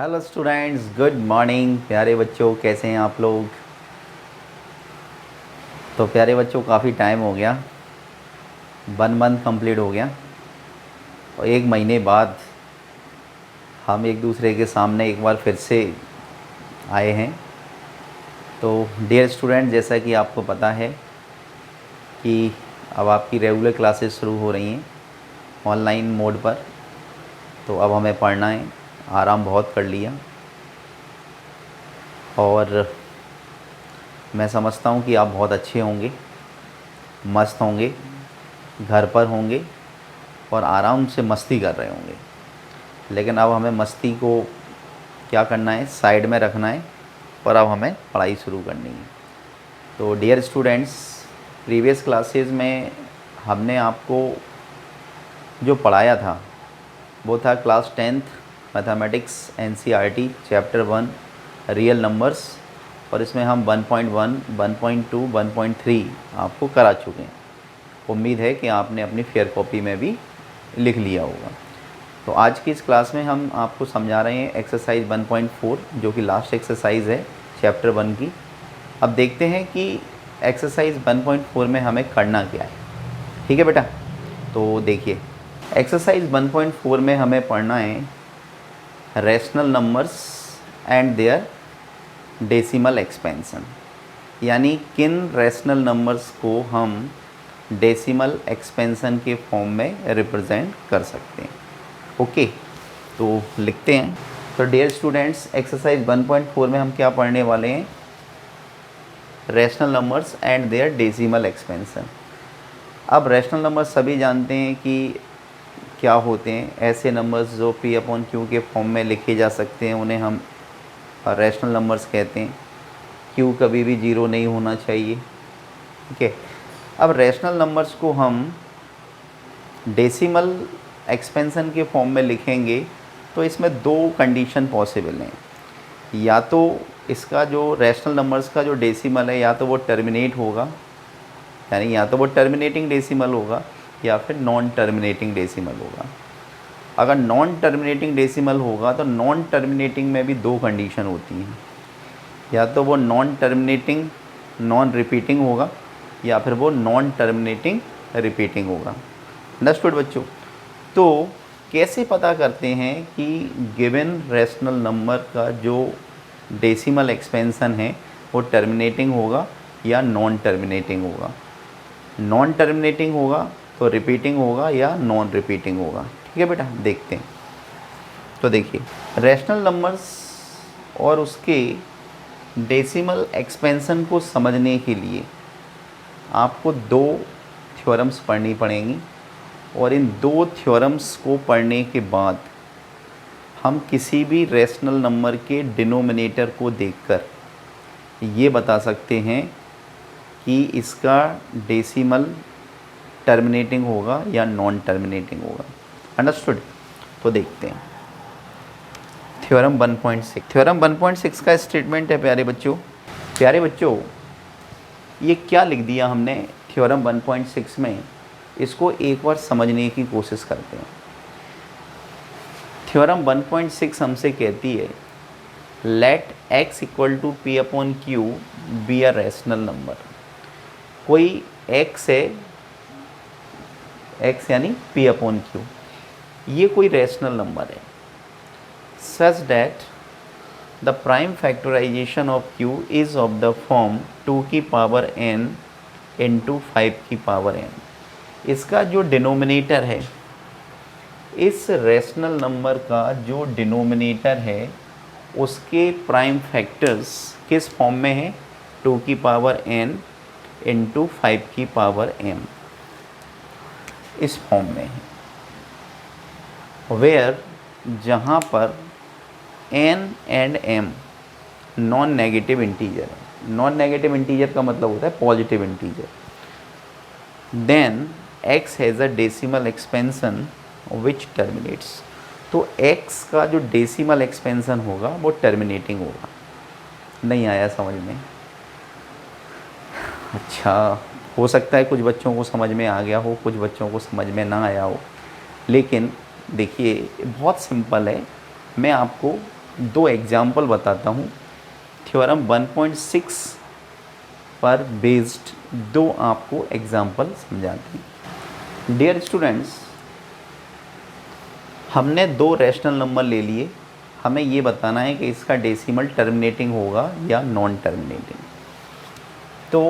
Hello students, good morning. प्यारे बच्चों, कैसे हैं आप लोग? तो प्यारे बच्चों, काफ़ी टाइम हो गया, 1 मंथ कंप्लीट हो गया और 1 महीने बाद हम एक दूसरे के सामने एक बार फिर से आए हैं। तो डियर स्टूडेंट, जैसा कि आपको पता है कि अब आपकी रेगुलर क्लासेस शुरू हो रही हैं ऑनलाइन मोड पर। तो अब हमें पढ़ना है, आराम बहुत कर लिया और मैं समझता हूँ कि आप बहुत अच्छे होंगे, मस्त होंगे, घर पर होंगे और आराम से मस्ती कर रहे होंगे। लेकिन अब हमें मस्ती को क्या करना है, साइड में रखना है और अब हमें पढ़ाई शुरू करनी है। तो डियर स्टूडेंट्स, प्रीवियस क्लासेस में हमने आपको जो पढ़ाया था वो था class 10th mathematics NCERT chapter 1 real numbers, और इसमें हम 1.1, 1.2, 1.3 आपको करा चुके हैं। उम्मीद है कि आपने अपनी फेयर कॉपी में भी लिख लिया होगा। तो आज की इस क्लास में हम आपको समझा रहे हैं एक्सरसाइज 1.4, जो कि लास्ट एक्सरसाइज है चैप्टर 1 की। अब देखते हैं कि एक्सरसाइज 1.4 में हमें करना क्या है। ठीक है बेटा? तो देखिए, एक्सरसाइज 1.4 में हमें पढ़ना है rational numbers and their decimal expansion, यानी किन रैशनल नंबर्स को हम डेसिमल एक्सपेंशन के फॉर्म में रिप्रेजेंट कर सकते हैं। ओके, तो लिखते हैं। तो डियर स्टूडेंट्स, एक्सरसाइज 1.4 में हम क्या पढ़ने वाले हैं? Rational numbers and their decimal expansion. अब रैशनल नंबर्स सभी जानते हैं कि क्या होते हैं। ऐसे नंबर्स जो P/Q के फॉर्म में लिखे जा सकते हैं उन्हें हम रैशनल नंबर्स कहते हैं। Q कभी भी 0 नहीं होना चाहिए। ठीक है। अब रैशनल नंबर्स को हम डेसिमल एक्सपेंशन के फॉर्म में लिखेंगे तो इसमें 2 कंडीशन पॉसिबल हैं। या तो इसका जो रैशनल नंबर्स का जो डेसिमल है, या तो वो टर्मिनेट होगा, यानी या तो वो टर्मिनेटिंग डेसिमल होगा या फिर नॉन टर्मिनेटिंग डेसिमल होगा। अगर नॉन टर्मिनेटिंग डेसिमल होगा तो नॉन टर्मिनेटिंग में भी 2 कंडीशन होती हैं। या तो वो नॉन टर्मिनेटिंग नॉन रिपीटिंग होगा या फिर वो नॉन टर्मिनेटिंग रिपीटिंग होगा। अंडरस्टूड बच्चों? तो कैसे पता करते हैं कि गिवन रैशनल नंबर का जो डेसिमल एक्सपेंशन है वो टर्मिनेटिंग होगा या नॉन टर्मिनेटिंग होगा? नॉन टर्मिनेटिंग होगा तो रिपीटिंग होगा या नॉन रिपीटिंग होगा। ठीक है बेटा, देखते हैं। तो देखिए, रैशनल नंबर्स और उसके डेसिमल एक्सपेंशन को समझने के लिए आपको 2 थ्योरम्स पढ़नी पड़ेंगी, और इन 2 थ्योरम्स को पढ़ने के बाद हम किसी भी रैशनल नंबर के डिनोमिनेटर को देखकर ये बता सकते हैं कि इसका डेसिमल टर्मिनेटिंग होगा या नॉन टर्मिनेटिंग होगा। अंडरस्टूड? तो देखते हैं थ्योरम 1.6। थ्योरम 1.6 का स्टेटमेंट है प्यारे बच्चों। प्यारे बच्चों, ये क्या लिख दिया हमने थ्योरम 1.6 में, इसको एक बार समझने की कोशिश करते हैं। थ्योरम 1.6 हमसे कहती है let x equal to P/Q be a rational number. कोई x है, x यानी P/Q, ये कोई रैशनल नंबर है, such that the prime factorization of q is of the form 2 की पावर n इंटू 5 की पावर n। इसका जो डिनोमिनेटर है, इस रैशनल नंबर का जो डिनोमिनेटर है उसके प्राइम फैक्टर्स किस फॉर्म में है? 2 की पावर n इंटू 5 की पावर m, इस फॉर्म में है। वेयर, जहाँ पर n and m non negative integer है। नॉन नेगेटिव इंटीजर का मतलब होता है positive integer. Then x has a decimal expansion which terminates. तो x का जो डेसिमल एक्सपेंशन होगा वो टर्मिनेटिंग होगा। नहीं आया समझ में? अच्छा, हो सकता है कुछ बच्चों को समझ में आ गया हो, कुछ बच्चों को समझ में ना आया हो, लेकिन देखिए बहुत सिंपल है। मैं आपको दो एग्जाम्पल बताता हूँ, थ्योरम 1.6 पर बेस्ड दो आपको एग्जाम्पल समझाते हैं। डियर स्टूडेंट्स, हमने दो रैशनल नंबर ले लिए, हमें ये बताना है कि इसका डेसिमल टर्मिनेटिंग होगा या नॉन टर्मिनेटिंग। तो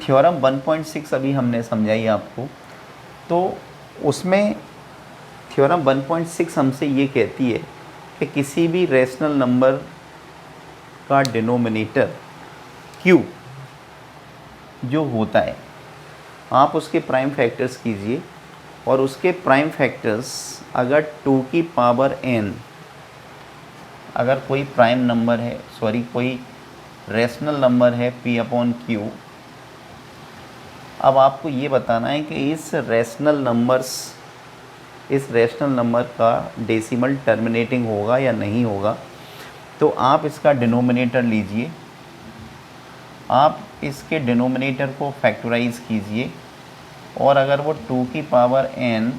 थ्योरम 1.6 अभी हमने समझाई आपको, तो उसमें थ्योरम 1.6 हमसे ये कहती है कि किसी भी रैशनल नंबर का डिनोमिनेटर q जो होता है, आप उसके प्राइम फैक्टर्स कीजिए, और उसके प्राइम फैक्टर्स अगर 2 की पावर n, अगर कोई प्राइम नंबर है, कोई रैशनल नंबर है p/q, अब आपको ये बताना है कि इस रैशनल नंबर का डेसिमल टर्मिनेटिंग होगा या नहीं होगा। तो आप इसका डिनोमिनेटर लीजिए, आप इसके डिनोमिनेटर को फैक्टराइज कीजिए, और अगर वो 2 की पावर n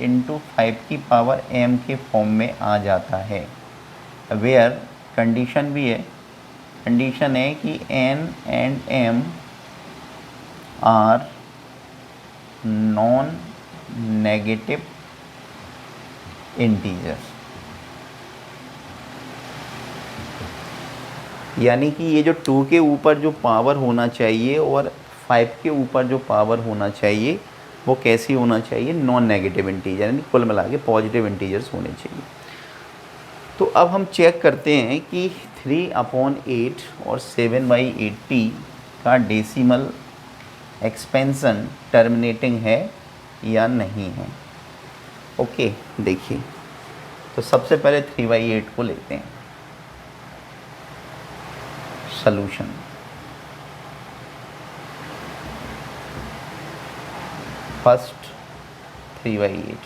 इंटू 5 की पावर m के फॉर्म में आ जाता है, वेयर कंडीशन भी है, कंडीशन है कि n and m are non negative integer, यानी कि ये जो 2 के ऊपर जो पावर होना चाहिए और 5 के ऊपर जो पावर होना चाहिए वो कैसी होना चाहिए, नॉन नेगेटिव इंटीजर, यानी कुल मिला के पॉजिटिव इंटीजर्स होने चाहिए। तो अब हम चेक करते हैं कि 3/8 और 7/80 का डेसिमल एक्सपेंसन टर्मिनेटिंग है या नहीं है। ओके, देखिए, तो सबसे पहले 3/8 को लेते हैं सॉल्यूशन। फर्स्ट 3/8,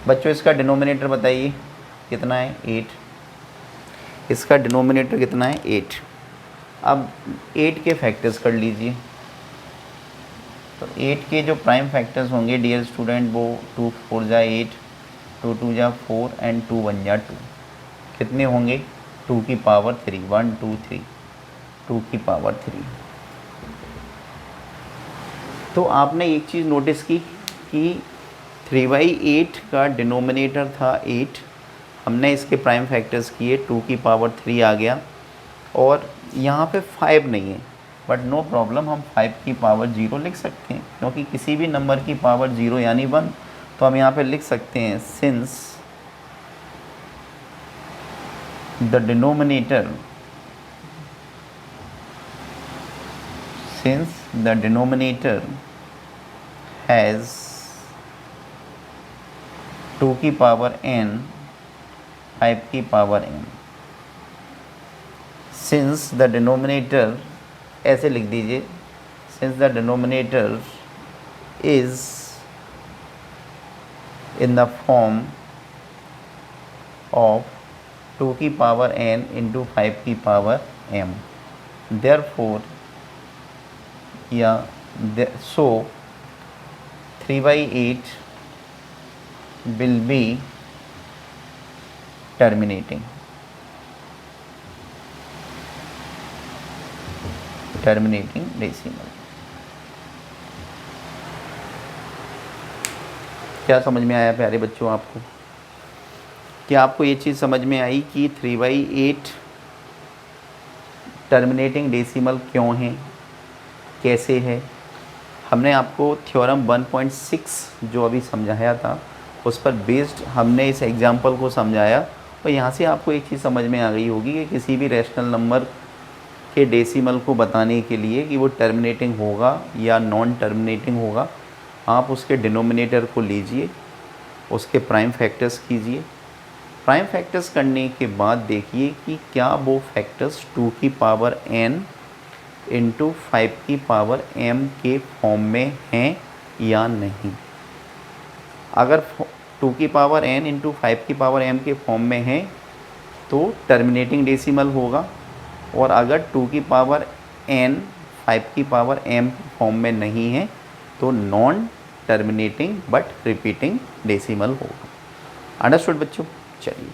बच्चों इसका डिनोमिनेटर बताइए कितना है, 8। इसका डिनोमिनेटर कितना है, 8। अब 8 के फैक्टर्स कर लीजिए, तो 8 के जो प्राइम फैक्टर्स होंगे डियर स्टूडेंट, वो 2 4 जा 8, 2 2 जा 4 एंड 2 1 जा 2, कितने होंगे, 2 की पावर 3, 1 2 3, 2 की पावर 3। तो आपने एक चीज़ नोटिस की कि 3/8 का डिनोमिनेटर था 8, हमने इसके प्राइम फैक्टर्स किए, 2 की पावर 3 आ गया, और यहाँ पे 5 नहीं है, बट नो प्रॉब्लम, हम 5 की पावर 0 लिख सकते हैं, क्योंकि किसी भी नंबर की पावर 0 यानी 1, तो हम यहाँ पे लिख सकते हैं सिंस द डिनोमिनेटर has 2 की पावर n, 5 की power n, since the denominator, ऐसे लिख दीजिए, since the denominator is in the form of 2 की पावर n into 5 की power m, therefore so 3/8 will be terminating decimal. क्या समझ में आया प्यारे बच्चों आपको? क्या आपको ये चीज़ समझ में आई कि 3/8 टर्मिनेटिंग डेसिमल क्यों है, कैसे है? हमने आपको थ्योरम 1.6 जो अभी समझाया था उस पर बेस्ड हमने इस एग्जाम्पल को समझाया, और यहाँ से आपको एक चीज़ समझ में आ गई होगी कि किसी भी रैशनल नंबर के डेसिमल को बताने के लिए कि वो टर्मिनेटिंग होगा या नॉन टर्मिनेटिंग होगा, आप उसके डिनोमिनेटर को लीजिए, उसके प्राइम फैक्टर्स कीजिए, प्राइम फैक्टर्स करने के बाद देखिए कि क्या वो फैक्टर्स 2 की पावर n इंटू 5 की पावर m के फॉर्म में हैं या नहीं। अगर 2 की पावर n इंटू 5 की पावर m के फॉर्म में है तो टर्मिनेटिंग डेसिमल होगा, और अगर 2 की पावर n 5 की पावर m फॉर्म में नहीं है तो non terminating but repeating decimal होगा। अंडरस्टूड बच्चों? चलिए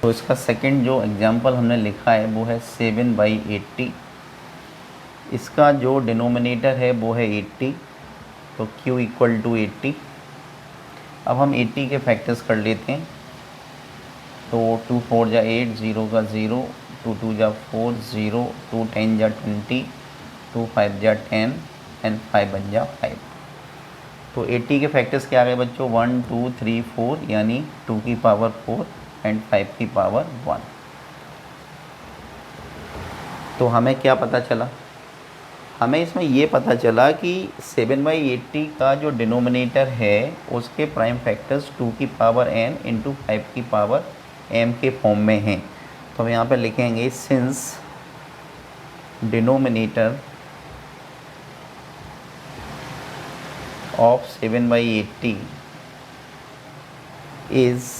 तो इसका सेकंड जो एग्जांपल हमने लिखा है वो है 7/80। इसका जो डिनोमिनेटर है वो है 80, तो q इक्वल टू 80। अब हम 80 के फैक्टर्स कर लेते हैं। तो 2 4 जा 8, 0 का 0, 2 2 जा 4, 0, 2 10 जा 20, 2 5 जा 10 एंड 5 1 जा 5। तो 80 के फैक्टर्स क्या आ गए बच्चों? 1 2 3 4, यानी 2 की पावर 4 एंड 5 की पावर 1। तो हमें क्या पता चला? हमें इसमें ये पता चला कि 7/80 का जो डिनोमिनेटर है उसके प्राइम फैक्टर्स 2 की पावर n इंटू 5 की पावर m के फॉर्म में हैं। तो हम यहाँ पर लिखेंगे since denominator of 7/80 is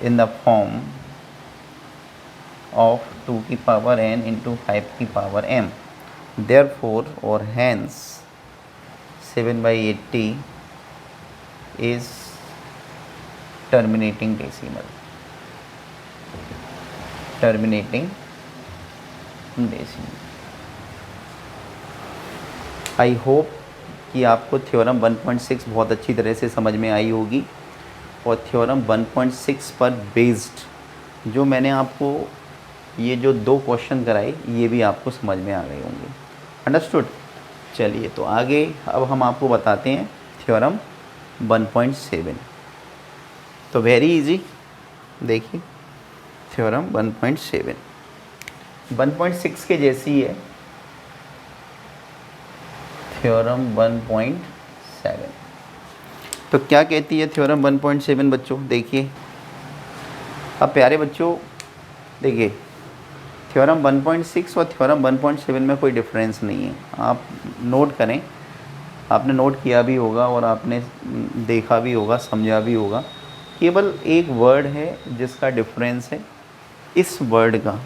in the form of 2 की पावर n इंटू 5 की power m, therefore or hence 7/80 is terminating decimal। I hope कि आपको थ्योरम 1.6 बहुत अच्छी तरह से समझ में आई होगी, और थ्योरम 1.6 पर बेस्ड जो मैंने आपको ये जो 2 क्वेश्चन कराए ये भी आपको समझ में आ गए होंगे। अंडरस्टूड? चलिए तो आगे अब हम आपको बताते हैं थ्योरम 1.7। तो वेरी इजी, देखिए थ्योरम 1.7 1.6 के जैसी है। थ्योरम 1.7 तो क्या कहती है थ्योरम 1.7 बच्चों? देखिए अब प्यारे बच्चों, देखिए थ्योरम 1.6 और थ्योरम 1.7 में कोई डिफरेंस नहीं है। आप नोट करें, आपने नोट किया भी होगा और आपने देखा भी होगा, समझा भी होगा। केवल एक वर्ड है जिसका डिफरेंस है, इस वर्ड का,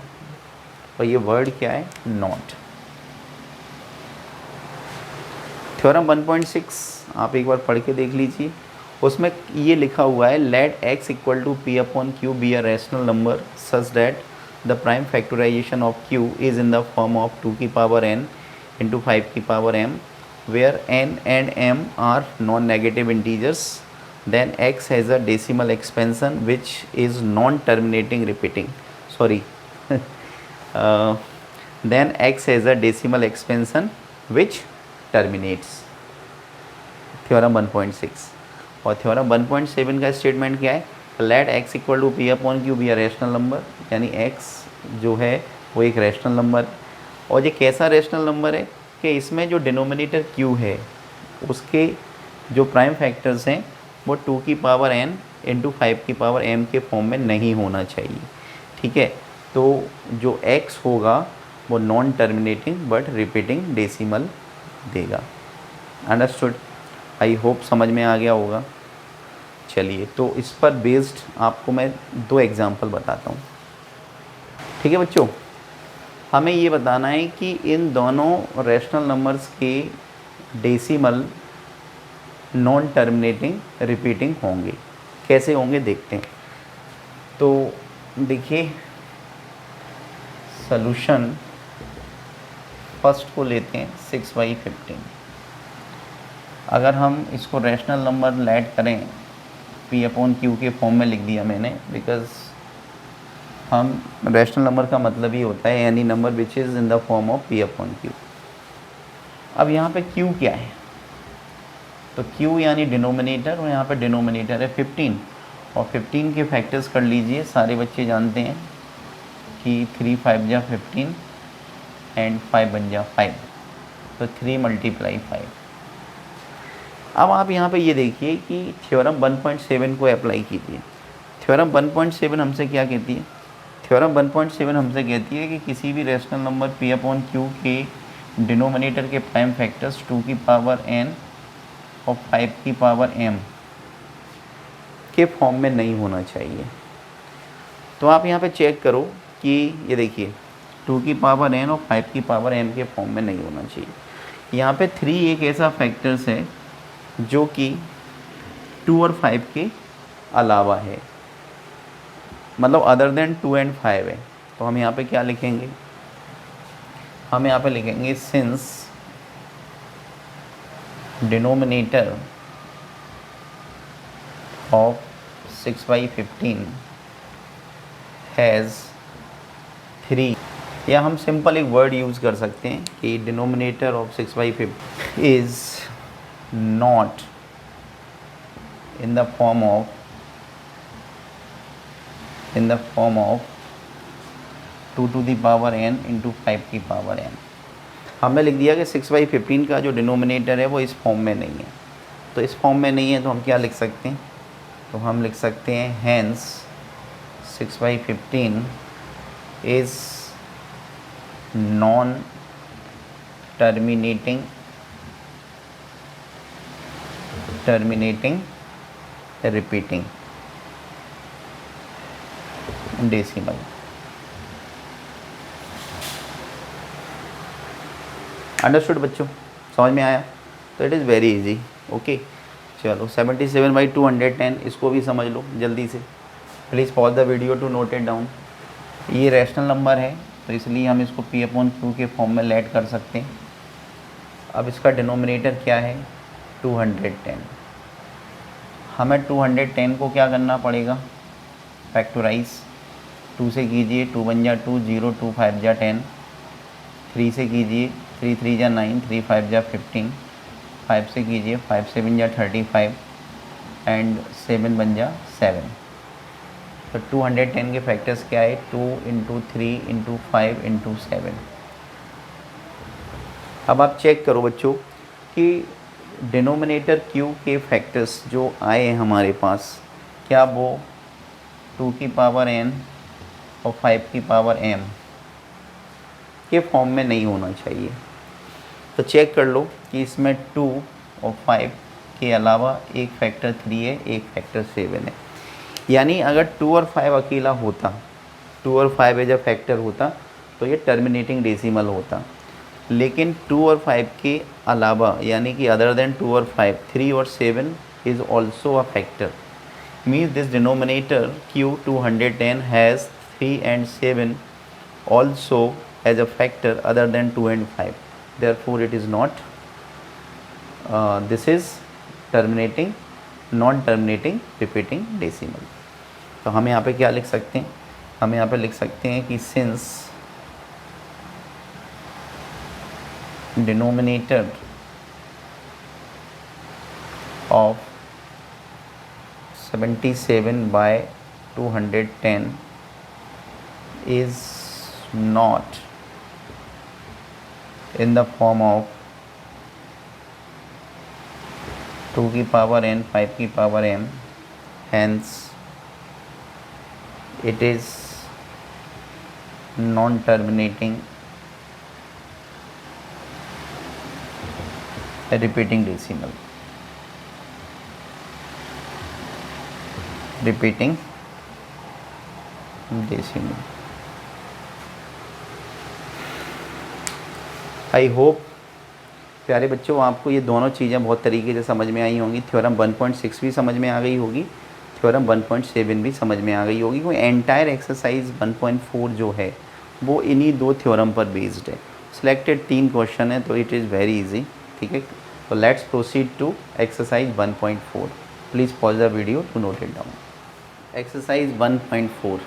और ये वर्ड क्या है? नॉट। थ्योरम 1.6 आप एक बार पढ़ के देख लीजिए, उसमें ये लिखा हुआ है let x equal to p upon q be a rational number such that the prime factorization of q is in the form of 2 की पावर n इंटू 5 की power m, where n and m are non negative integers, then x has a decimal expansion which is non terminating repeating, sorry then x has a decimal expansion which terminates। Theorem 1.6 और theorem 1.7 का statement क्या है? Let x equal to P upon Q be a rational number, यानी x जो है वो एक rational number. और ये कैसा रैशनल नंबर है कि इसमें जो डिनोमिनेटर q है उसके जो प्राइम फैक्टर्स हैं वो 2 की पावर n इंटू 5 की पावर m के फॉर्म में नहीं होना चाहिए। ठीक है, तो जो x होगा वो non terminating but repeating decimal देगा। अंडरस्टूड? आई होप समझ में आ गया होगा। चलिए तो इस पर बेस्ड आपको मैं 2 एग्जांपल बताता हूँ। ठीक है बच्चों, हमें ये बताना है कि इन दोनों रैशनल नंबर्स के डेसिमल नॉन टर्मिनेटिंग रिपीटिंग होंगे। कैसे होंगे देखते हैं। तो देखिए सॉल्यूशन फर्स्ट को लेते हैं 6/15। अगर हम इसको रैशनल नंबर लेट करें, p अपॉन क्यू के फॉर्म में लिख दिया मैंने, बिकॉज हम रैशनल नंबर का मतलब ही होता है यानी number which is in the form of p upon Q. अब यहाँ पे q क्या है? तो q यानी डिनोमिनेटर, और यहाँ पे डिनोमिनेटर है 15, और 15 के फैक्टर्स कर लीजिए। सारे बच्चे जानते हैं कि 3 5 जा 15 एंड 5 1 जा 5, तो 3 × 5। अब आप यहाँ पे ये देखिए कि थ्योरम 1.7 को अप्लाई कीजिए। थ्योरम 1.7 हमसे क्या कहती है? थ्योरम 1.7 हमसे कहती है कि किसी भी rational number p upon q के डिनोमिनेटर के प्राइम फैक्टर्स 2 की पावर n और 5 की पावर m के फॉर्म में नहीं होना चाहिए। तो आप यहाँ पे चेक करो कि ये देखिए 2 की पावर n और 5 की पावर m के फॉर्म में नहीं होना चाहिए। यहाँ पे 3 एक ऐसा फैक्टर्स है जो कि 2 और 5 के अलावा है। मतलब अदर देन 2 and 5 है। तो हम यहाँ पे क्या लिखेंगे, हम यहाँ पे लिखेंगे सिंस डिनोमिनेटर ऑफ 6/15 हैज़ 3, या हम सिंपल एक वर्ड यूज़ कर सकते हैं कि denominator of 6/15 is not in the form of 2 to the power n into 5 की पावर n। हमने लिख दिया कि 6/15 का जो डिनोमिनेटर है वो इस फॉर्म में नहीं है। तो इस फॉर्म में नहीं है तो हम क्या लिख सकते हैं, तो हम लिख सकते हैं hence 6/15 is non terminating repeating decimal. Understood बच्चों, समझ में आया? तो it is very easy. Okay, चलो 77/210 इसको भी समझ लो जल्दी से। Please pause the video to note it down. ये रैशनल नंबर है तो इसलिए हम इसको P/Q के फॉर्म में लेट कर सकते हैं। अब इसका डिनोमिनेटर क्या है, 210। हमें 210 को क्या करना पड़ेगा, फैक्टराइज। 2 से कीजिए, 2 बन जा 2, 0 2 5 जा 10। 3 से कीजिए, 3 3 जा 9, 3 5 जा 15। 5 से कीजिए, 5 7 जा 35 एंड 7 बन जा 7। तो 210 के फैक्टर्स क्या है, 2 × 3 × 5 × 7। अब आप चेक करो बच्चों कि डिनोमिनेटर Q के फैक्टर्स जो आए हैं हमारे पास, क्या वो 2 की पावर n और 5 की पावर m के फॉर्म में नहीं होना चाहिए। तो चेक कर लो कि इसमें 2 और 5 के अलावा एक फैक्टर 3 है, एक फैक्टर 7 है। यानी अगर 2 और 5 अकेला होता, 2 और 5 एज अ फैक्टर होता तो ये टर्मिनेटिंग डेसिमल होता। लेकिन 2 और 5 के अलावा यानी कि अदर देन 2 और 5, 3 और 7 is also a factor. Means this denominator Q 210 has 3 and 7 also as a factor other than 2 and 5. Therefore it is not this is terminating non-terminating repeating decimal। तो हम यहाँ पे क्या लिख सकते हैं, हम यहाँ पे लिख सकते हैं कि since denominator of 77/210 is not in the form of 2 की पावर n 5 की power m, hence it is non-terminating repeating decimal। Repeating decimal. I hope प्यारे बच्चों आपको ये दोनों चीज़ें बहुत तरीके से समझ में आई होंगी। थ्योरम 1.6 भी समझ में आ गई होगी, थ्योरम 1.7 भी समझ में आ गई होगी। कोई एंटायर एक्सरसाइज 1.4 जो है वो इन्हीं दो थ्योरम पर बेस्ड है। सिलेक्टेड 3 क्वेश्चन है तो इट इज़ वेरी इजी। ठीक है, तो let's proceed to exercise 1.4। Please pause the video to note it down. Exercise 1.4।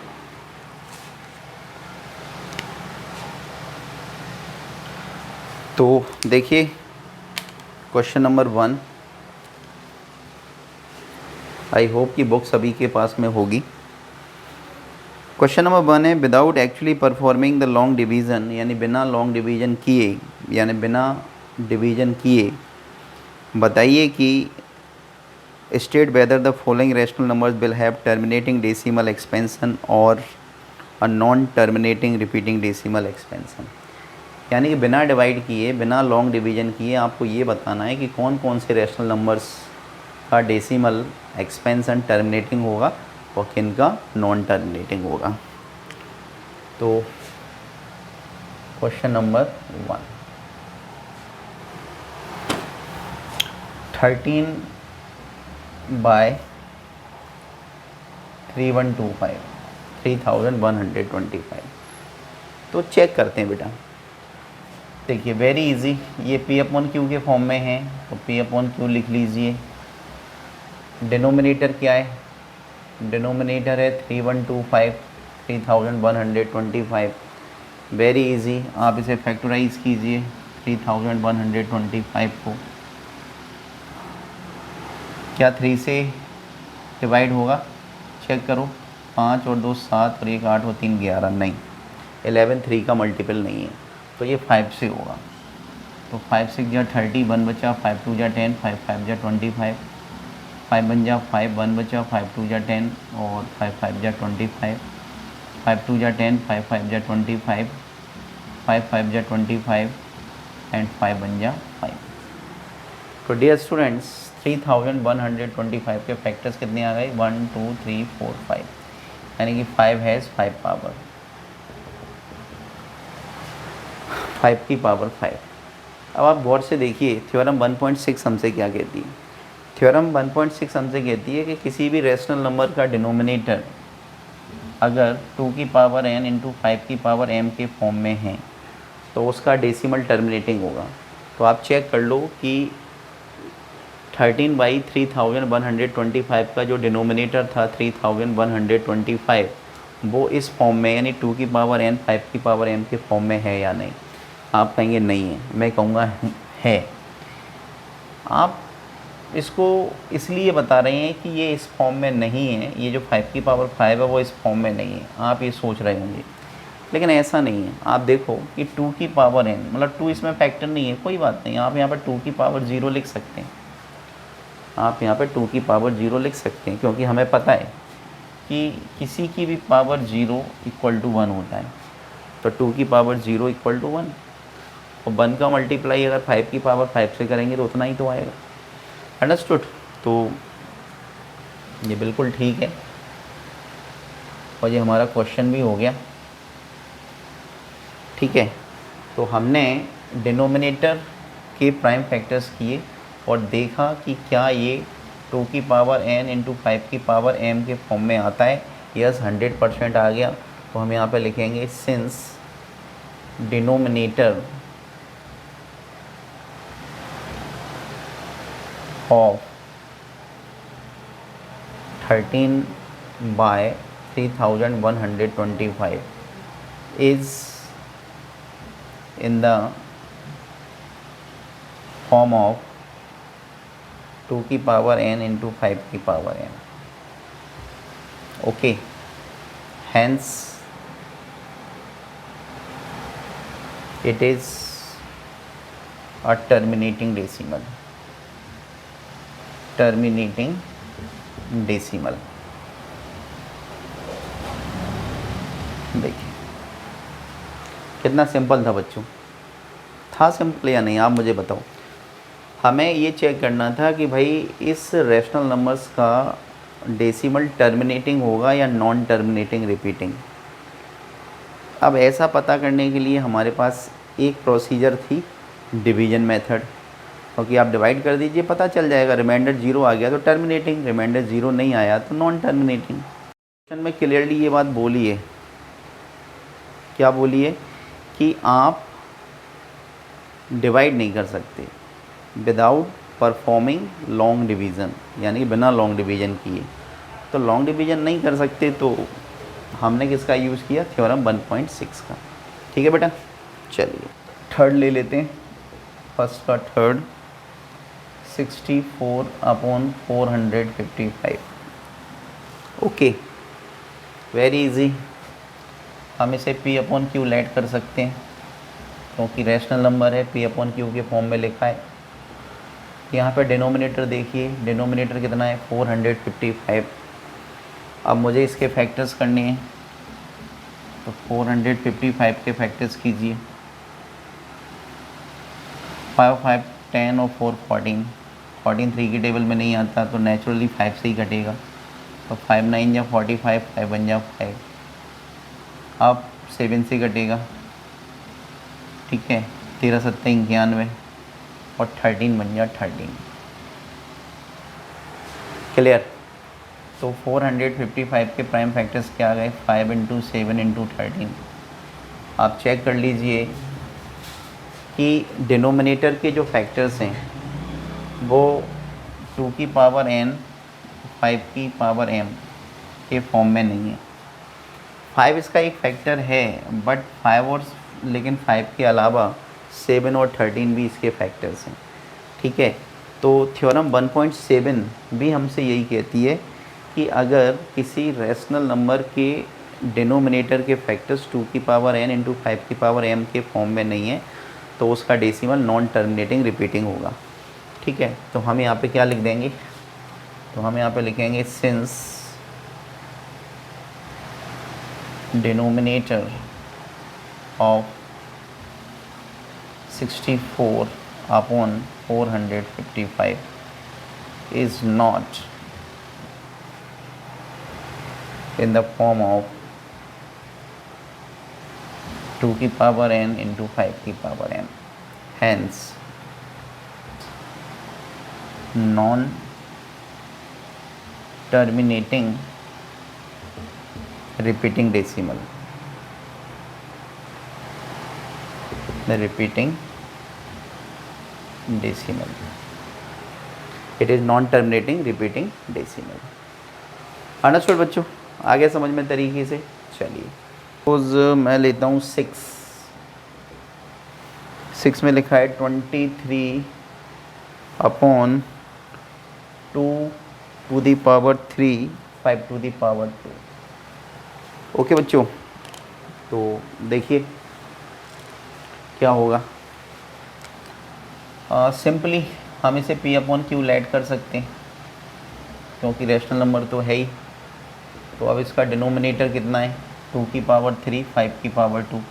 तो देखिए क्वेश्चन नंबर 1, आई होप कि बुक सभी के पास में होगी। क्वेश्चन नंबर 1 है, without actually performing the long division, यानी बिना लॉन्ग डिवीज़न किए, यानी बिना डिवीज़न किए बताइए कि state whether the following rational numbers will have terminating decimal expansion और a non terminating repeating decimal expansion. यानी कि बिना डिवाइड किए, बिना लॉन्ग डिवीज़न किए आपको ये बताना है कि कौन कौन से रैशनल नंबर्स का डेसिमल एक्सपेंशन टर्मिनेटिंग होगा और किन का नॉन टर्मिनेटिंग होगा। तो क्वेश्चन नंबर 1, 13/3125 3125। तो चेक करते हैं बेटा। देखिए वेरी इजी, ये P अपॉन क्यू के फॉर्म में है तो P अपॉन क्यू लिख लीजिए। डिनोमिनेटर क्या है, डिनोमिनेटर है 3125, 3125। वेरी इजी, आप इसे फैक्टराइज कीजिए 3125 को। क्या 3 से डिवाइड होगा, चेक करो। 5 और 2 7 और 1 8 और 3 11, नहीं 11 3 का मल्टीपल नहीं है, तो ये 5 से होगा। तो 5 6 जा 30, 1 बचा, 5 2 जा 10, 5 5 जा 25, 5 1 जा 5, 1 बचा, 5 2 जा 10 और 5 5 जा 25, 5 2 जा 10, 5 5 जा 25, 5 5 जा 25 एंड 5 1 जा 5। तो डियर स्टूडेंट्स 3125 के फैक्टर्स कितने आ गए, 1 2 3 4 5, यानी कि 5 हैज़ 5 पावर, 5 की पावर 5। अब आप गौर से देखिए थ्योरम 1.6 हमसे क्या कहती है। थ्योरम 1.6 हमसे कहती है कि किसी भी रेशनल नंबर का डिनोमिनेटर अगर 2 की पावर n इंटू 5 की पावर m के फॉर्म में है तो उसका डेसिमल टर्मिनेटिंग होगा। तो आप चेक कर लो कि 13/3125 का जो डिनोमिनेटर था 3125 वो इस फॉर्म में यानी 2 की पावर n 5 की पावर m के फॉर्म में है या नहीं। आप कहेंगे नहीं है, मैं कहूँगा है। आप इसको इसलिए बता रहे हैं कि ये इस फॉर्म में नहीं है, ये जो 5 की पावर 5 है वो इस फॉर्म में नहीं है, आप ये सोच रहे होंगे, लेकिन ऐसा नहीं है। आप देखो कि 2 की पावर n मतलब 2 इसमें फैक्टर नहीं है, कोई बात नहीं, आप यहाँ पर 2 की पावर 0 लिख सकते हैं। आप यहाँ पे 2 की पावर 0 लिख सकते हैं क्योंकि हमें पता है कि किसी की भी पावर 0 इक्वल टू 1 होता है। तो 2 की पावर 0 इक्वल टू 1 और 1 का मल्टीप्लाई अगर 5 की पावर 5 से करेंगे तो उतना ही तो आएगा। अंडरस्टूड? तो ये बिल्कुल ठीक है और ये हमारा क्वेश्चन भी हो गया। ठीक है, तो हमने डिनोमिनेटर के प्राइम फैक्टर्स किए और देखा कि क्या ये 2 की पावर n इंटू 5 की पावर m के फॉर्म में आता है। यस 100% आ गया। तो हम यहाँ पे लिखेंगे since denominator of 13/3125 is in the form of 2 की पावर n इंटू 5 की power n। Okay, hence it is a terminating decimal। Terminating decimal. देखिए कितना सिंपल था बच्चों, था सिंपल या नहीं आप मुझे बताओ। हमें ये चेक करना था कि भाई इस रैशनल नंबर्स का डेसिमल टर्मिनेटिंग होगा या नॉन टर्मिनेटिंग रिपीटिंग। अब ऐसा पता करने के लिए हमारे पास एक प्रोसीजर थी, डिवीजन मेथड। क्योंकि आप डिवाइड कर दीजिए पता चल जाएगा, रिमाइंडर 0 आ गया तो टर्मिनेटिंग, रिमाइंडर 0 नहीं आया तो नॉन टर्मिनेटिंग। क्वेश्चन में क्लियरली ये बात बोली है, क्या बोली है कि आप डिवाइड नहीं कर सकते विदाउट परफॉर्मिंग लॉन्ग डिवीज़न, यानी बिना लॉन्ग डिवीज़न किए। तो लॉन्ग डिवीज़न नहीं कर सकते तो हमने किसका यूज़ किया, थ्योरम 1.6 का। ठीक है बेटा, चलिए थर्ड ले लेते हैं। फर्स्ट का थर्ड 64/455। Okay, very easy. हम इसे P अपॉन क्यू लेट कर सकते हैं क्योंकि रैशनल नंबर है, P अपॉन क्यू के फॉर्म में लिखा है। यहाँ पे डिनोमिनेटर देखिए, डिनोमिनेटर कितना है 455। अब मुझे इसके फैक्टर्स करने हैं तो 455 के फैक्टर्स कीजिए। 5 5 10 और 4 14, 14 3 की टेबल में नहीं आता तो नेचुरली 5 से ही कटेगा। तो 5 9 या 45, 5 1 या 5, अब 7 से कटेगा। ठीक है, 13 7 91 और 13 बन जा 13। क्लियर? तो 455 के प्राइम फैक्टर्स क्या आ गए, 5 इंटू 7 इंटू 13। आप चेक कर लीजिए कि डिनोमिनेटर के जो फैक्टर्स हैं वो 2 की पावर n 5 की पावर m के फॉर्म में नहीं है। 5 इसका एक फैक्टर है, बट 5 और लेकिन 5 के अलावा 7 और 13 भी इसके फैक्टर्स हैं। ठीक है, तो थ्योरम 1.7 भी हमसे यही कहती है कि अगर किसी रैशनल नंबर के डिनोमिनेटर के फैक्टर्स 2 की पावर n इंटू 5 की पावर m के फॉर्म में नहीं है तो उसका डेसिमल नॉन टर्मिनेटिंग रिपीटिंग होगा। ठीक है, तो हम यहाँ पे क्या लिख देंगे, तो हम यहाँ पे लिखेंगे since denominator of 64 upon 455 is not in the form of 2 की पावर n into 5 की power m, hence non terminating repeating decimal, the repeating decimal, it is non terminating repeating decimal। Understood बच्चों, आगे समझ में तरीके से। चलिए सपोज मैं लेता हूँ 6 में लिखा है 23 upon 2 to the power 3 5 to the power 2। Okay बच्चों, तो देखिए क्या होगा। सिंपली हम इसे p अपॉन क्यू ऐड कर सकते हैं क्योंकि रैशनल नंबर तो है ही। तो अब इसका डिनोमिनेटर कितना है, 2 की पावर 3 5 की पावर 2।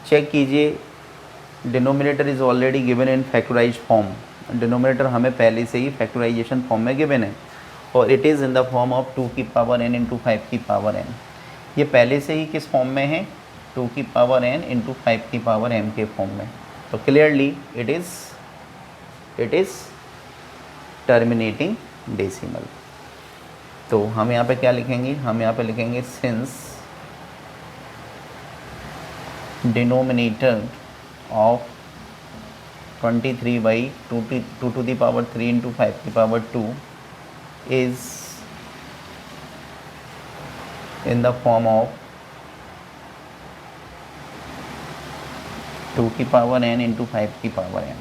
चेक कीजिए, denominator is already given in factorize form. Denominator हमें पहले से ही फैक्टराइजेशन फॉर्म में गिवन है और it is in the form of 2 की पावर n इंटू 5 की पावर m। ये पहले से ही किस फॉर्म में है, 2 की पावर n इंटू 5 की पावर m के फॉर्म में। तो clearly it is terminating decimal. तो हम यहाँ पे क्या लिखेंगे, हम यहाँ पे लिखेंगे since denominator of 23 by 2 to the power 3 into 5 की power 2 is in the form of 2 की पावर n इंटू 5 की power m,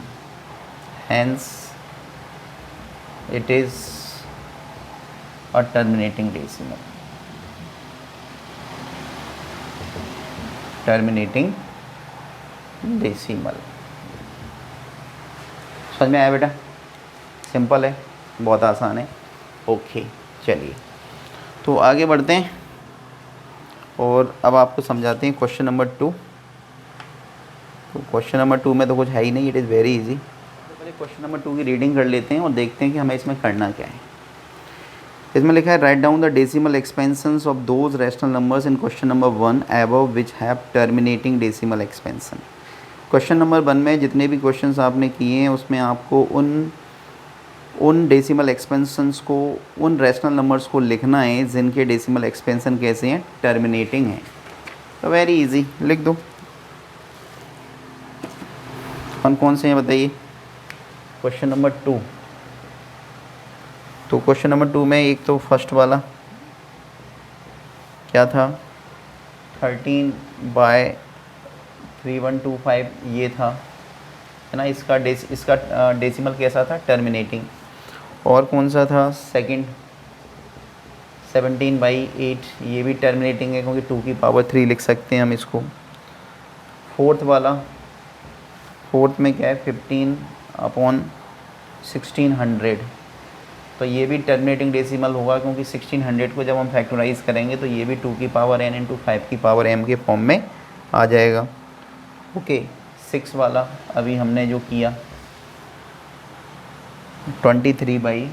hence it is a terminating decimal, terminating decimal। समझ में आया बेटा, सिंपल है, बहुत आसान है। ओके चलिए तो आगे बढ़ते हैं और अब आपको समझाते हैं क्वेश्चन नंबर 2। तो क्वेश्चन नंबर 2 में तो कुछ है ही नहीं, इट इज़ वेरी इजी। तो पहले क्वेश्चन नंबर 2 की रीडिंग कर लेते हैं और देखते हैं कि हमें इसमें करना क्या है। इसमें लिखा है write down the decimal expansions of those rational numbers in question number 1 above which have terminating decimal expansion. Question number 1 में जितने भी क्वेश्चंस आपने किए हैं उसमें आपको उन डेसिमल एक्सपेंशंस को, उन रैशनल नंबर्स को लिखना है जिनके डेसिमल एक्सपेंशन कैसे हैं, टर्मिनेटिंग हैं। तो वेरी इजी, लिख दो। कौन से हैं बताइए। क्वेश्चन नंबर 2, तो क्वेश्चन नंबर 2 में एक तो फर्स्ट वाला क्या था, 13/3125 ये था, है ना। इसका डेसिमल कैसा था, टर्मिनेटिंग। और कौन सा था सेकंड, 17/8 ये भी टर्मिनेटिंग है क्योंकि 2 की पावर 3 लिख सकते हैं हम इसको। फोर्थ में क्या है, 15/1600, तो ये भी टर्मिनेटिंग डेसिमल होगा क्योंकि 1600 को जब हम फैक्टराइज करेंगे तो ये भी 2 की पावर n इंटू 5 की पावर m के फॉर्म में आ जाएगा। ओके 6 वाला अभी हमने जो किया, 23/2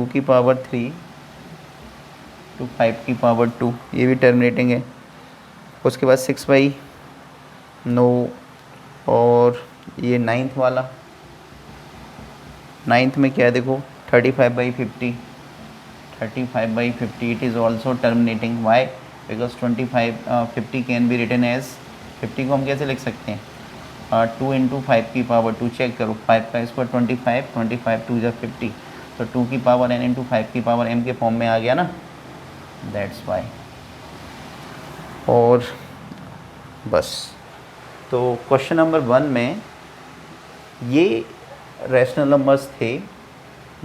की पावर 3 टू 5 की पावर 2 ये भी टर्मिनेटिंग है। उसके बाद 6/9 और ये 9th वाला, 9th में क्या है देखो, 35/50, 35/50 it is also terminating. Why? Because 50 can be written as 50 को हम कैसे लिख सकते हैं 2 × 5 की पावर 2, चेक करो 5 का स्क्वायर 25, 25 2 × 50, तो 2 की पावर n × 5 की पावर m के फॉर्म में आ गया ना, दैट्स वाई। और बस, तो क्वेश्चन नंबर 1 में ये रैशनल नंबर्स थे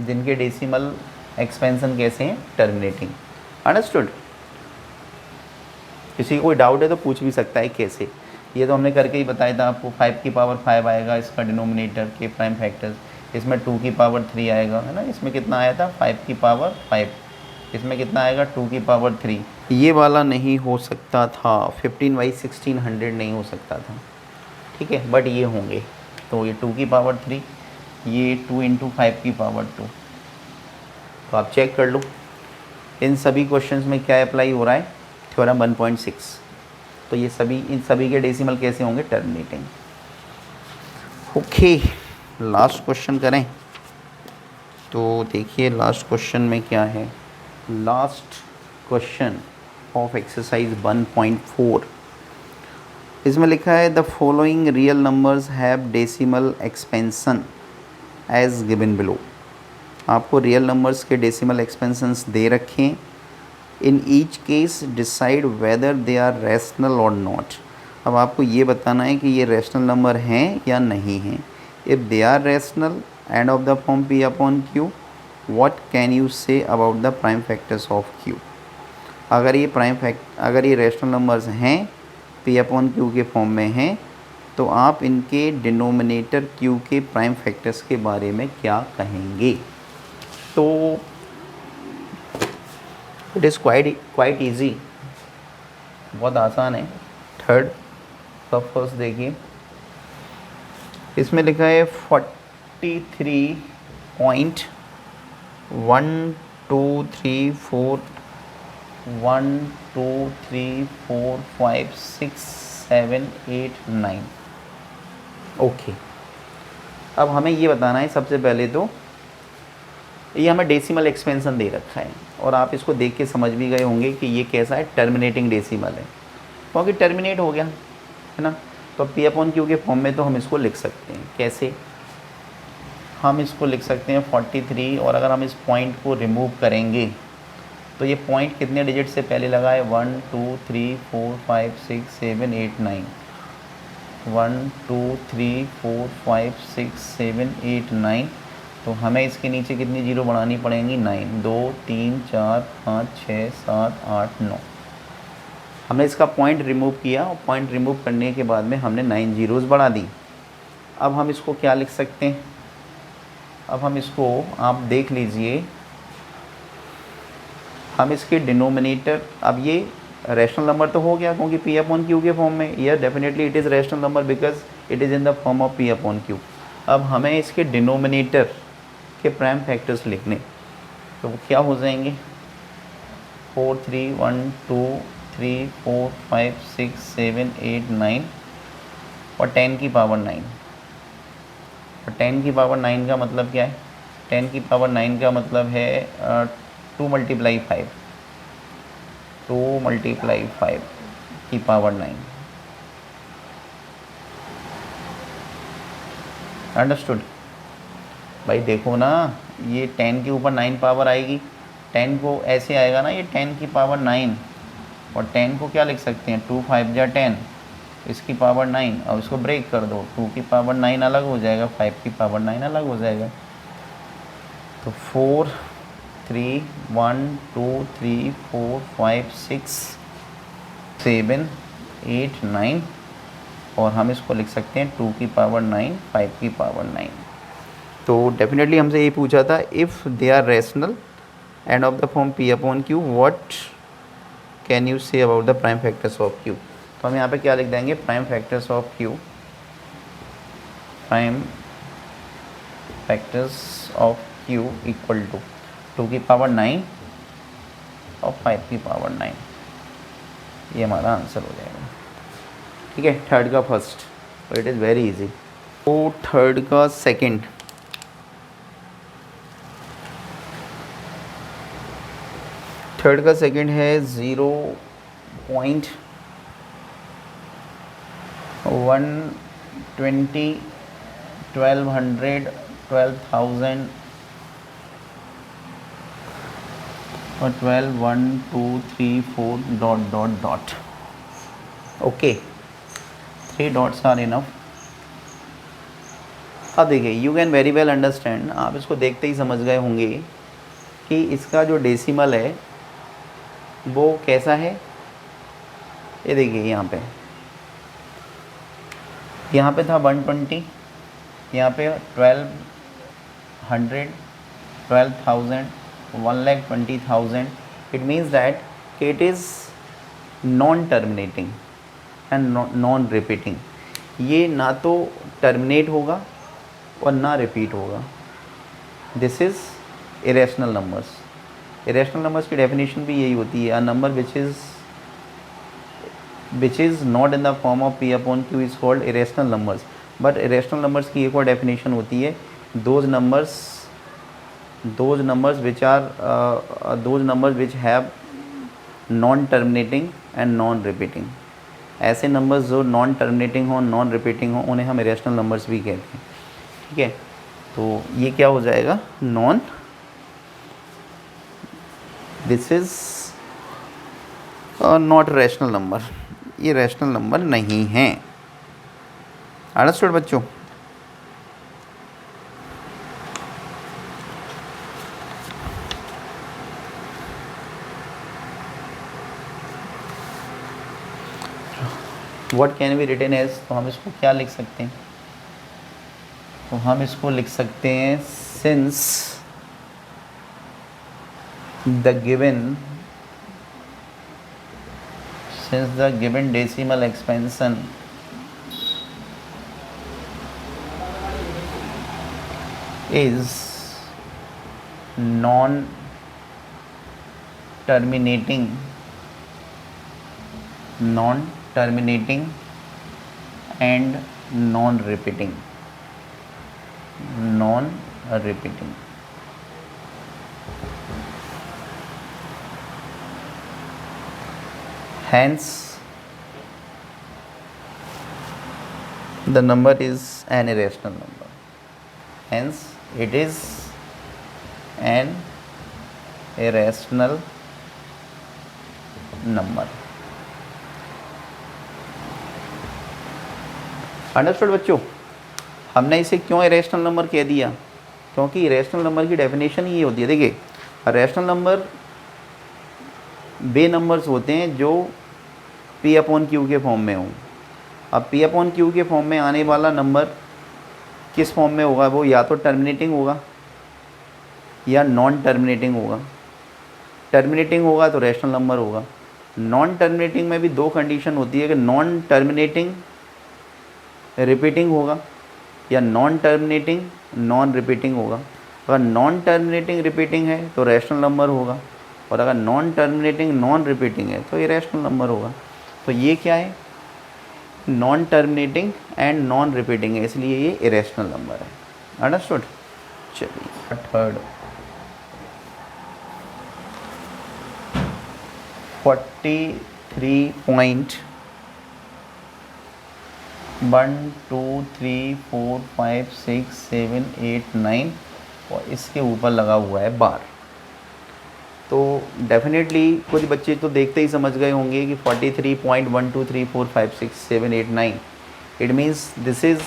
जिनके डेसिमल एक्सपेंशन कैसे हैं, टर्मिनेटिंग। अंडरस्टूड? किसी को कोई डाउट है तो पूछ भी सकता है कैसे। ये तो हमने करके ही बताया था आपको, 5 की पावर 5 आएगा इसका डिनोमिनेटर के प्राइम फैक्टर्स, इसमें 2 की पावर 3 आएगा, है ना। इसमें कितना आया था 5 की पावर 5, इसमें कितना आएगा 2 की पावर 3। ये वाला नहीं हो सकता था, 15/1600 नहीं हो सकता था, ठीक है, बट ये होंगे। तो ये 2 की पावर 3, ये 2 × 5 की पावर 2। तो आप चेक कर लो इन सभी क्वेश्चंस में क्या अप्लाई हो रहा है, थ्योरम 1.6। तो ये सभी, इन सभी के डेसिमल कैसे होंगे, टर्मिनेटिंग। ओके, लास्ट क्वेश्चन करें। तो देखिए लास्ट क्वेश्चन में क्या है, लास्ट क्वेश्चन ऑफ एक्सरसाइज 1.4, इसमें लिखा है the following real numbers have decimal expansion as given below. आपको रियल नंबर्स के डेसिमल एक्सपेंशंस दे रखे हैं। In each case decide whether they are rational और नॉट। अब आपको ये बताना है कि ये रैशनल नंबर हैं या नहीं हैं। If they are rational and of the form P/Q, what can you say about the prime factors of Q। अगर ये रैशनल नंबर्स हैं, P/Q के फॉर्म में हैं, तो आप इनके डिनोमिनेटर Q के प्राइम फैक्टर्स के बारे में क्या कहेंगे। तो इट इज़ क्वाइट ईजी, बहुत आसान है। थर्ड का फर्स्ट देखिए, इसमें लिखा है 43.123456789। ओके, अब हमें ये बताना है सबसे पहले तो ये हमें डेसिमल एक्सपेंशन दे रखा है, और आप इसको देख के समझ भी गए होंगे कि ये कैसा है, टर्मिनेटिंग डेसिमल है, क्योंकि टर्मिनेट हो गया, है ना। तो P/Q के फॉर्म में तो हम इसको लिख सकते हैं कैसे, हम इसको लिख सकते हैं 43, और अगर हम इस पॉइंट को रिमूव करेंगे तो ये पॉइंट कितने डिजिट से पहले लगा है, 1 2 3 4 5 6 7 8 9, 1 2 3 4 5 6 7 8 9। तो हमें इसके नीचे कितनी जीरो बढ़ानी पड़ेंगी, 9, 2 3 4 5 6 7 8 9। हमने इसका पॉइंट रिमूव किया, और पॉइंट रिमूव करने के बाद में हमने 9 जीरोज़ बढ़ा दी। अब हम इसको क्या लिख सकते हैं, अब हम इसको आप देख लीजिए, हम इसके डिनोमिनेटर, अब ये रैशनल नंबर तो हो गया क्योंकि P/Q के फॉर्म में, ये definitely it is rational number because it is in the form of P/Q। अब हमें इसके डिनोमिनेटर के प्राइम फैक्टर्स लिखने, तो वो क्या हो जाएंगे, 4 3 1 2 3 4 5 6 7 8 9 और 10 की पावर 9। और 10 की पावर 9 का मतलब क्या है, 10 की पावर 9 का मतलब है 2 × 5, 2 × 5 की पावर 9। अंडरस्टूड? भाई देखो ना, ये 10 के ऊपर 9 पावर आएगी, 10 को ऐसे आएगा ना, ये 10 की पावर 9, और 10 को क्या लिख सकते हैं, 2 5 जा 10, इसकी पावर 9, और इसको ब्रेक कर दो, 2 की पावर 9 अलग हो जाएगा, 5 की पावर 9 अलग हो जाएगा। तो 4 3 1 2 3 4 5 6 7 8 9, और हम इसको लिख सकते हैं 2 की पावर 9 5 की पावर 9। तो डेफिनेटली हमसे ये पूछा था, if they are rational and of the form P/Q, what can you say about the prime factors of Q। तो हम यहाँ पे क्या लिख देंगे, prime factors of Q, prime factors of Q equal to 2 की पावर 9 और 5 की पावर 9। ये हमारा आंसर हो जाएगा, ठीक है। थर्ड का फर्स्ट, तो इट इज़ वेरी इजी। तो थर्ड का सेकंड, थर्ड का सेकंड है 0.120, 1200, 12,000 और 12, 1, 2, 3, 4 dot dot dot. Okay, 3 dots are enough. अब देखिए, you can very well understand, आप इसको देखते ही समझ गए होंगे कि इसका जो डेसिमल है वो कैसा है. ये देखिए, यहाँ पे था 120, यहाँ पे 1200, 12,000, 1,20,000. It means that it is non terminating and non repeating. ये ना तो टर्मिनेट होगा और ना रिपीट होगा. This is irrational numbers. Irrational numbers की डेफिनेशन भी यही होती है. A number which is not in the form of p upon q is called irrational numbers. But irrational numbers की एक और डेफिनेशन होती है, those numbers which have non terminating and non repeating. ऐसे नंबर्स जो नॉन टर्मिनेटिंग हो, non repeating हो, उन्हें हम इरेशनल नंबर्स भी कहते हैं. ठीक है, तो ये क्या हो जाएगा, this is not rational number. ये रैशनल नंबर नहीं है. अंडरस्टूड बच्चों. What can be written as, तो हम इसको क्या लिख सकते हैं, तो हम इसको लिख सकते हैं since the given decimal expansion is non-terminating and non-repeating. Hence the number is an irrational number. Hence it is an irrational number. Understood बच्चों. हमने इसे क्यों इरेशनल नंबर कह दिया, क्योंकि इरेशनल नंबर की डेफिनेशन ही ये होती है. देखिए, इरेशनल नंबर वे नंबर्स होते हैं जो p अपॉन q के फॉर्म में हों. अब p अपॉन q के फॉर्म में आने वाला नंबर किस फॉर्म में होगा, वो या तो टर्मिनेटिंग होगा या नॉन टर्मिनेटिंग होगा. टर्मिनेटिंग होगा तो रैशनल नंबर होगा. नॉन टर्मिनेटिंग में भी दो कंडीशन होती है कि नॉन टर्मिनेटिंग रिपीटिंग होगा या नॉन टर्मिनेटिंग नॉन रिपीटिंग होगा. अगर नॉन टर्मिनेटिंग रिपीटिंग है तो रैशनल नंबर होगा, और अगर नॉन टर्मिनेटिंग नॉन रिपीटिंग है तो इरेशनल नंबर होगा. तो ये क्या है, non terminating and non repeating है, इसलिए ये इरेशनल नंबर है. अंडरस्टूड. चलिए, थर्ड 43.123456789 और इसके ऊपर लगा हुआ है बार. तो डेफिनेटली कुछ बच्चे तो देखते ही समझ गए होंगे कि 43.123456789, it means this is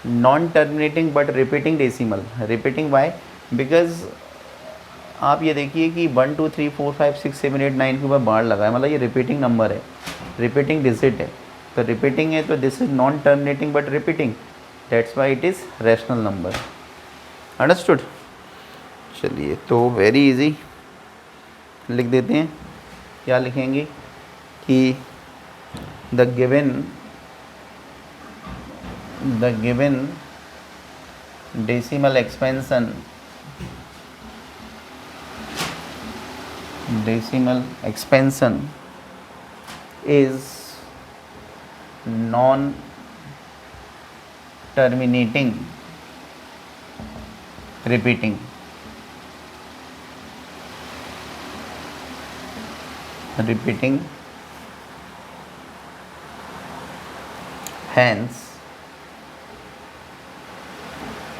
non terminating but repeating decimal. Repeating why, because आप ये देखिए कि 1 2 3 4 5 6 7 8 9 के ऊपर बार लगा है, मतलब ये रिपीटिंग नंबर है, रिपीटिंग डिजिट है. तो रिपीटिंग है तो this is non terminating but repeating, that's why it is rational number. Understood. चलिए, तो वेरी इजी लिख देते हैं. क्या लिखेंगे कि the given decimal expansion is non-terminating repeating. repeating, hence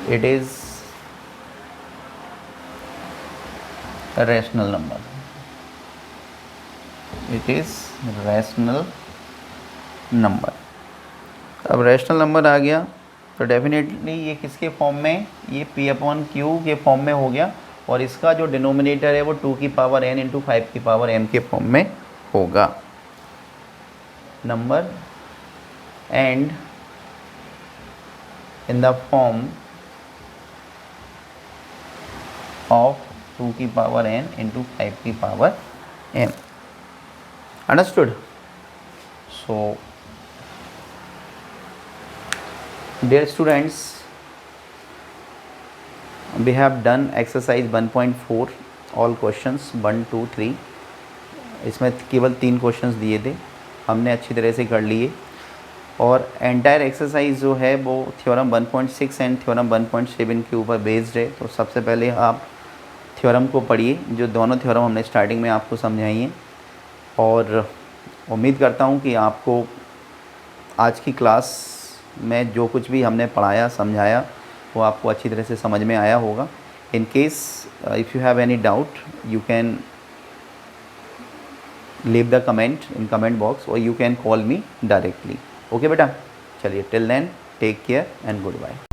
it is a rational number. It is rational number. अब rational number आ गया तो डेफिनेटली ये किसके फॉर्म में, ये P/Q के फॉर्म में हो गया, और इसका जो डिनोमिनेटर है वो 2 की पावर n इंटू 5 की पावर m के फॉर्म में होगा. Number and in the form of 2 की पावर n इंटू 5 की power m. Understood? So dear students, we have done exercise 1.4 all questions 1 2 3. इसमें केवल 3 क्वेश्चंस दिए थे, हमने अच्छी तरह से कर लिए, और एंटायर एक्सरसाइज जो है वो थ्योरम 1.6 एंड थ्योरम 1.7 के ऊपर बेस्ड है. तो सबसे पहले आप थ्योरम को पढ़िए, जो दोनों थ्योरम हमने स्टार्टिंग में आपको समझाई हैं, और उम्मीद करता हूँ कि आपको आज की क्लास में जो कुछ भी हमने पढ़ाया समझाया वो आपको अच्छी तरह से समझ में आया होगा. In case if you have any doubt you can leave the comment in comment box, और you can call me directly. Okay बेटा, चलिए till then take care and good bye.